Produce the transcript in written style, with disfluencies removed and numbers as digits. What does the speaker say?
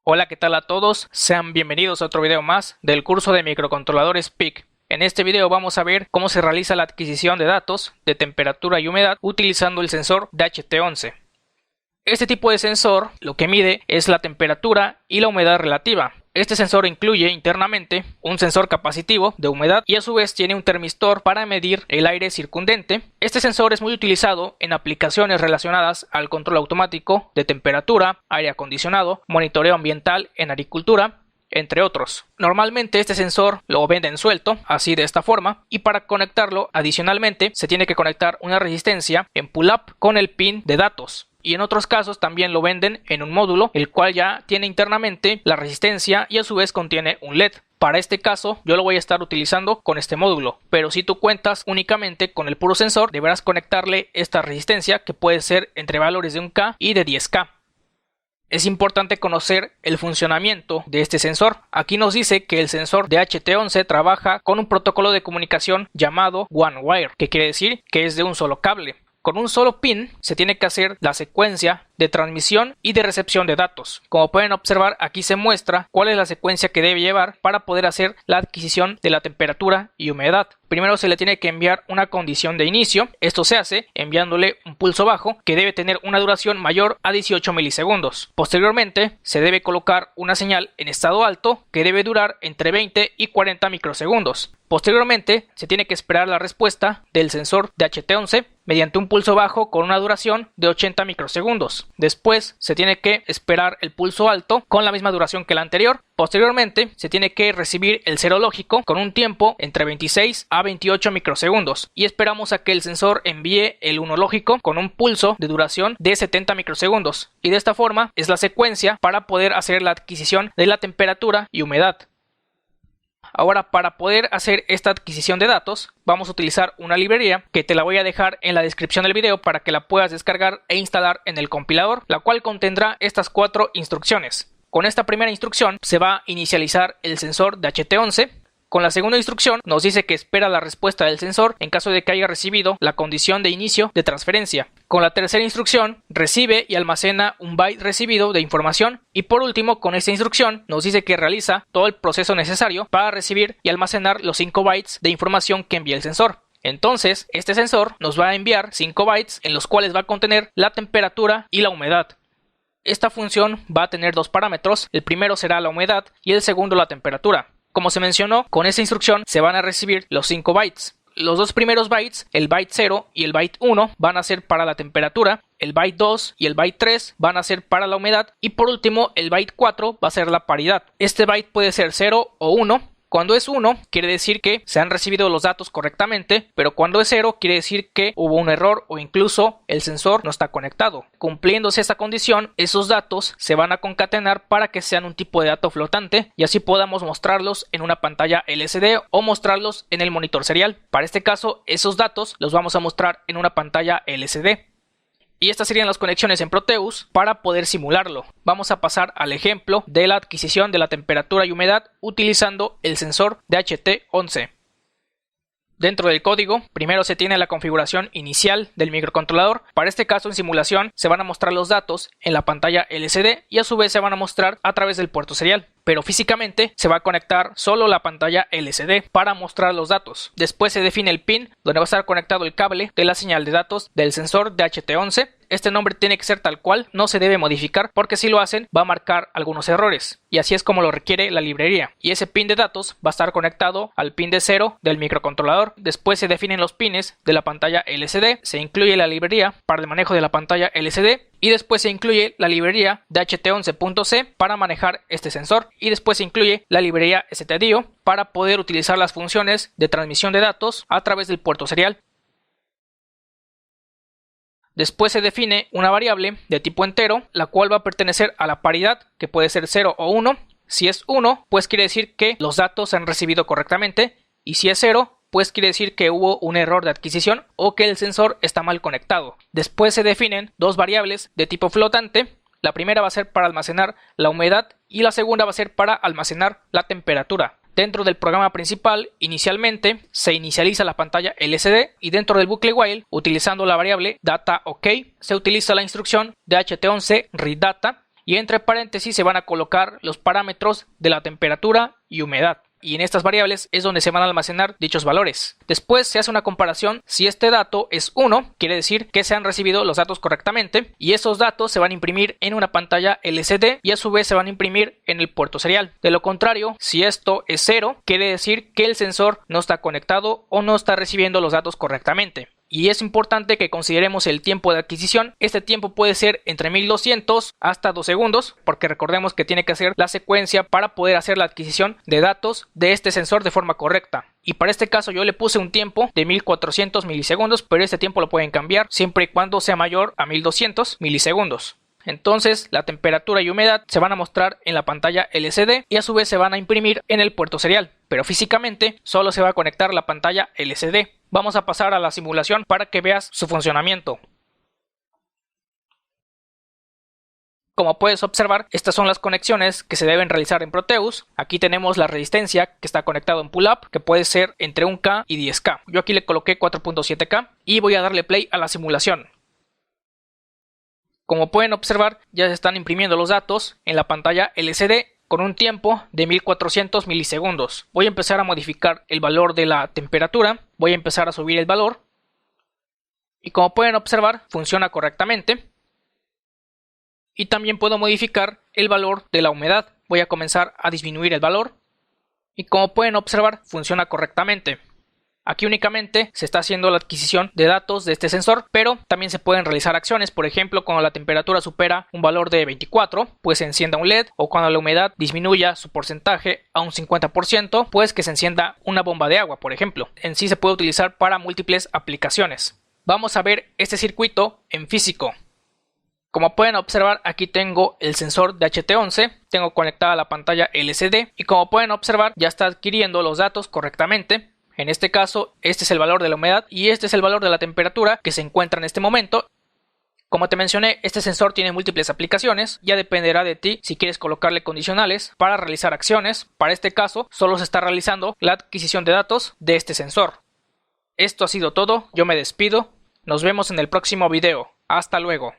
Hola, ¿qué tal a todos? Sean bienvenidos a otro video más del curso de microcontroladores PIC. En este video vamos a ver cómo se realiza la adquisición de datos de temperatura y humedad utilizando el sensor DHT11. Este tipo de sensor lo que mide es la temperatura y la humedad relativa. Este sensor incluye internamente un sensor capacitivo de humedad y a su vez tiene un termistor para medir el aire circundante. Este sensor es muy utilizado en aplicaciones relacionadas al control automático de temperatura, aire acondicionado, monitoreo ambiental en agricultura, entre otros. Normalmente este sensor lo venden suelto, así de esta forma, y para conectarlo adicionalmente se tiene que conectar una resistencia en pull-up con el pin de datos. Y en otros casos también lo venden en un módulo, el cual ya tiene internamente la resistencia y a su vez contiene un LED. Para este caso yo lo voy a estar utilizando con este módulo, pero si tú cuentas únicamente con el puro sensor, deberás conectarle esta resistencia que puede ser entre valores de 1K y de 10K. Es importante conocer el funcionamiento de este sensor. Aquí nos dice que el sensor DHT11 trabaja con un protocolo de comunicación llamado One Wire, que quiere decir que es de un solo cable. Con un solo pin se tiene que hacer la secuencia de transmisión y de recepción de datos. Como pueden observar, aquí se muestra cuál es la secuencia que debe llevar para poder hacer la adquisición de la temperatura y humedad. Primero se le tiene que enviar una condición de inicio. Esto se hace enviándole un pulso bajo que debe tener una duración mayor a 18 milisegundos. Posteriormente se debe colocar una señal en estado alto que debe durar entre 20 y 40 microsegundos. Posteriormente se tiene que esperar la respuesta del sensor DHT11 mediante un pulso bajo con una duración de 80 microsegundos. Después se tiene que esperar el pulso alto con la misma duración que el anterior. Posteriormente se tiene que recibir el cero lógico con un tiempo entre 26 a 28 microsegundos y esperamos a que el sensor envíe el 1 lógico con un pulso de duración de 70 microsegundos. Y de esta forma es la secuencia para poder hacer la adquisición de la temperatura y humedad. Ahora, para poder hacer esta adquisición de datos, vamos a utilizar una librería que te la voy a dejar en la descripción del video para que la puedas descargar e instalar en el compilador, la cual contendrá estas 4 instrucciones. Con esta primera instrucción se va a inicializar el sensor DHT11. Con la segunda instrucción nos dice que espera la respuesta del sensor en caso de que haya recibido la condición de inicio de transferencia. Con la tercera instrucción recibe y almacena un byte recibido de información. Y por último, con esta instrucción nos dice que realiza todo el proceso necesario para recibir y almacenar los 5 bytes de información que envía el sensor. Entonces, este sensor nos va a enviar 5 bytes en los cuales va a contener la temperatura y la humedad. Esta función va a tener 2 parámetros, el primero será la humedad y el segundo la temperatura. Como se mencionó, con esta instrucción se van a recibir los 5 bytes. Los 2 primeros bytes, el byte 0 y el byte 1, van a ser para la temperatura, el byte 2 y el byte 3 van a ser para la humedad y por último el byte 4 va a ser la paridad. Este byte puede ser 0 o 1. Cuando es 1 quiere decir que se han recibido los datos correctamente, pero cuando es 0 quiere decir que hubo un error o incluso el sensor no está conectado. Cumpliéndose esta condición, esos datos se van a concatenar para que sean un tipo de dato flotante y así podamos mostrarlos en una pantalla LCD o mostrarlos en el monitor serial. Para este caso, esos datos los vamos a mostrar en una pantalla LCD. Y estas serían las conexiones en Proteus para poder simularlo. Vamos a pasar al ejemplo de la adquisición de la temperatura y humedad utilizando el sensor DHT11. Dentro del código, primero se tiene la configuración inicial del microcontrolador. Para este caso, en simulación, se van a mostrar los datos en la pantalla LCD y a su vez se van a mostrar a través del puerto serial. Pero físicamente se va a conectar solo la pantalla LCD para mostrar los datos. Después se define el pin donde va a estar conectado el cable de la señal de datos del sensor DHT11. Este nombre tiene que ser tal cual, no se debe modificar porque si lo hacen va a marcar algunos errores y así es como lo requiere la librería. Y ese pin de datos va a estar conectado al pin de 0 del microcontrolador. Después se definen los pines de la pantalla LCD, se incluye la librería para el manejo de la pantalla LCD y después se incluye la librería DHT11.c para manejar este sensor y después se incluye la librería stdio para poder utilizar las funciones de transmisión de datos a través del puerto serial. Después se define una variable de tipo entero, la cual va a pertenecer a la paridad, que puede ser 0 o 1. Si es 1, pues quiere decir que los datos se han recibido correctamente, y si es 0, pues quiere decir que hubo un error de adquisición o que el sensor está mal conectado. Después se definen 2 variables de tipo flotante. La primera va a ser para almacenar la humedad y la segunda va a ser para almacenar la temperatura. Dentro del programa principal, inicialmente se inicializa la pantalla LCD y dentro del bucle while, utilizando la variable dataOK, se utiliza la instrucción DHT11 readData y entre paréntesis se van a colocar los parámetros de la temperatura y humedad. Y en estas variables es donde se van a almacenar dichos valores. Después se hace una comparación. Si este dato es 1, quiere decir que se han recibido los datos correctamente, y esos datos se van a imprimir en una pantalla LCD y a su vez se van a imprimir en el puerto serial. De lo contrario, si esto es 0, quiere decir que el sensor no está conectado o no está recibiendo los datos correctamente. Y es importante que consideremos el tiempo de adquisición. Este tiempo puede ser entre 1200 hasta 2 segundos, porque recordemos que tiene que hacer la secuencia para poder hacer la adquisición de datos de este sensor de forma correcta. Y para este caso yo le puse un tiempo de 1400 milisegundos, pero este tiempo lo pueden cambiar siempre y cuando sea mayor a 1200 milisegundos. Entonces la temperatura y humedad se van a mostrar en la pantalla LCD y a su vez se van a imprimir en el puerto serial, pero físicamente solo se va a conectar la pantalla LCD. Vamos a pasar a la simulación para que veas su funcionamiento. Como puedes observar, estas son las conexiones que se deben realizar en Proteus. Aquí tenemos la resistencia que está conectado en pull-up, que puede ser entre 1K y 10K. Yo aquí le coloqué 4.7K y voy a darle play a la simulación. Como pueden observar, ya se están imprimiendo los datos en la pantalla LCD con un tiempo de 1400 milisegundos. Voy a empezar a modificar el valor de la temperatura. Voy a empezar a subir el valor. Y como pueden observar, funciona correctamente. Y también puedo modificar el valor de la humedad. Voy a comenzar a disminuir el valor. Y como pueden observar, funciona correctamente. Aquí únicamente se está haciendo la adquisición de datos de este sensor, pero también se pueden realizar acciones. Por ejemplo, cuando la temperatura supera un valor de 24, pues se encienda un LED, o cuando la humedad disminuya su porcentaje a un 50%, pues que se encienda una bomba de agua, por ejemplo. En sí se puede utilizar para múltiples aplicaciones. Vamos a ver este circuito en físico. Como pueden observar, aquí tengo el sensor DHT11, tengo conectada la pantalla LCD y como pueden observar ya está adquiriendo los datos correctamente. En este caso, este es el valor de la humedad y este es el valor de la temperatura que se encuentra en este momento. Como te mencioné, este sensor tiene múltiples aplicaciones, ya dependerá de ti si quieres colocarle condicionales para realizar acciones. Para este caso, solo se está realizando la adquisición de datos de este sensor. Esto ha sido todo, yo me despido, nos vemos en el próximo video, hasta luego.